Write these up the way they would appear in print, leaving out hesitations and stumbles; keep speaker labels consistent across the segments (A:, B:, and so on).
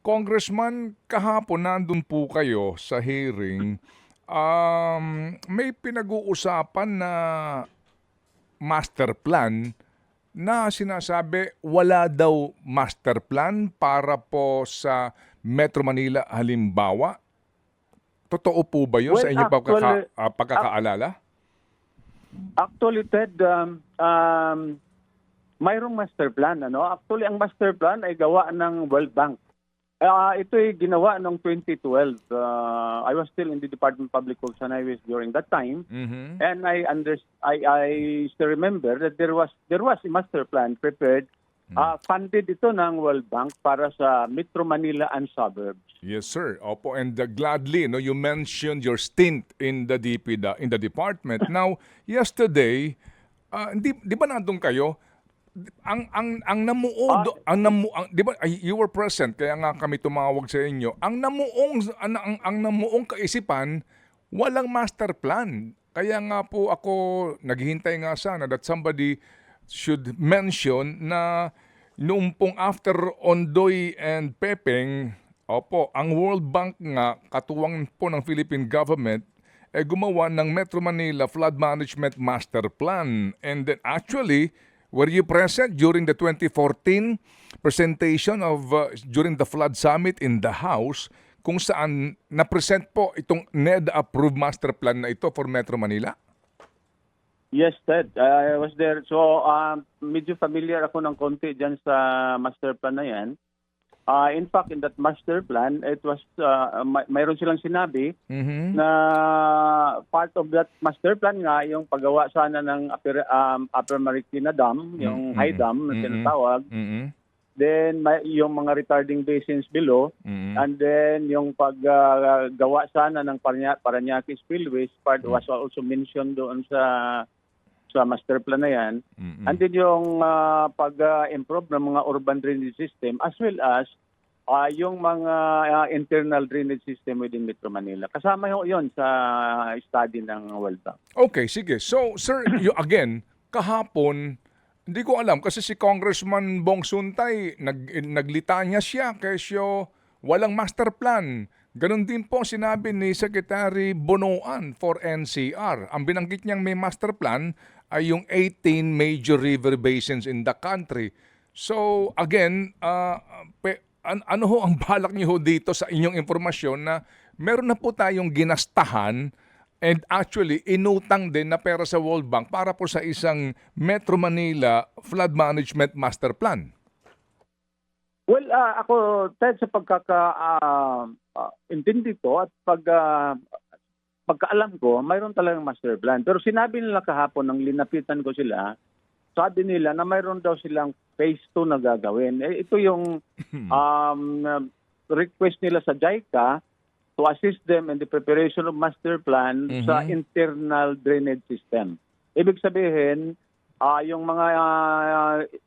A: Congressman, kahapon nandun po kayo sa hearing. May pinag-uusapan na master plan na sinasabi wala daw master plan para po sa Metro Manila halimbawa. Totoo po ba yun
B: Well,
A: sa inyong
B: actually,
A: pagkakaalala?
B: actually, Ted, mayroong master plan. Ano? Actually, ang master plan ay gawa ng World Bank. Ito ay ginawa noong 2012. I was still in the Department of Public Works and Highways during that time.
A: Mhm.
B: And I still remember that there was a master plan prepared. Funded ito ng World Bank para sa Metro Manila and suburbs.
A: Yes, sir. Opo, and gladly, no, you mentioned your stint in the in the department. Now, yesterday, di ba nandun kayo? Ang namuo di ba you were present kaya nga kami tumawag sa inyo. Ang namuong kaisipan walang master plan. Kaya nga po ako naghihintay nga sana that somebody should mention na noong pong after Ondoy and Pepeng, opo, ang World Bank nga katuwang po ng Philippine government gumawa ng Metro Manila Flood Management Master Plan. And then actually, were you present during the 2014 presentation of during the flood summit in the House kung saan na-present po itong NED-approved master plan na ito for Metro Manila?
B: Yes, Ted. I was there. So, medyo familiar ako ng konti dyan sa master plan na yan. In fact, in that master plan, it was mayroon silang sinabi na part of that master plan nga yung paggawa sana ng Upper Marikina Dam, yung high dam na tinatawag. Then yung mga retarding basins below, and then yung paggawa sana ng Parañaque Spillways part was also mentioned doon sa master plan na yan. And then yung pag-improve ng mga urban drainage system as well as yung mga internal drainage system within Metro Manila. Kasama yun sa study ng World Bank.
A: Okay, sige. So, sir, again, kahapon, hindi ko alam kasi si Congressman Bong Suntay, naglitanya siya kesyo walang master plan. Ganon din po sinabi ni Secretary Bonoan for NCR. Ang binanggit niyang may master plan ay yung 18 major river basins in the country. So again, ano ho ang balak niyo dito sa inyong impormasyon na meron na po tayong ginastahan and actually inutang din na pera sa World Bank para po sa isang Metro Manila Flood Management Master Plan?
B: Well, ako, Ted, sa intindi ko at pagkaalam ko, mayroon talagang master plan. Pero sinabi nila kahapon, nang linapitan ko sila, sabi nila na mayroon daw silang phase 2 na gagawin. Ito yung request nila sa JICA to assist them in the preparation of master plan sa internal drainage system. Ibig sabihin, yung mga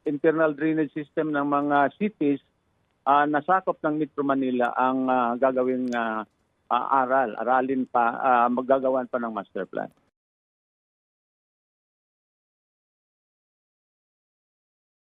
B: internal drainage system ng mga cities nasakop ng Metro Manila ang gagawing aralin pa, maggagawan pa ng master plan.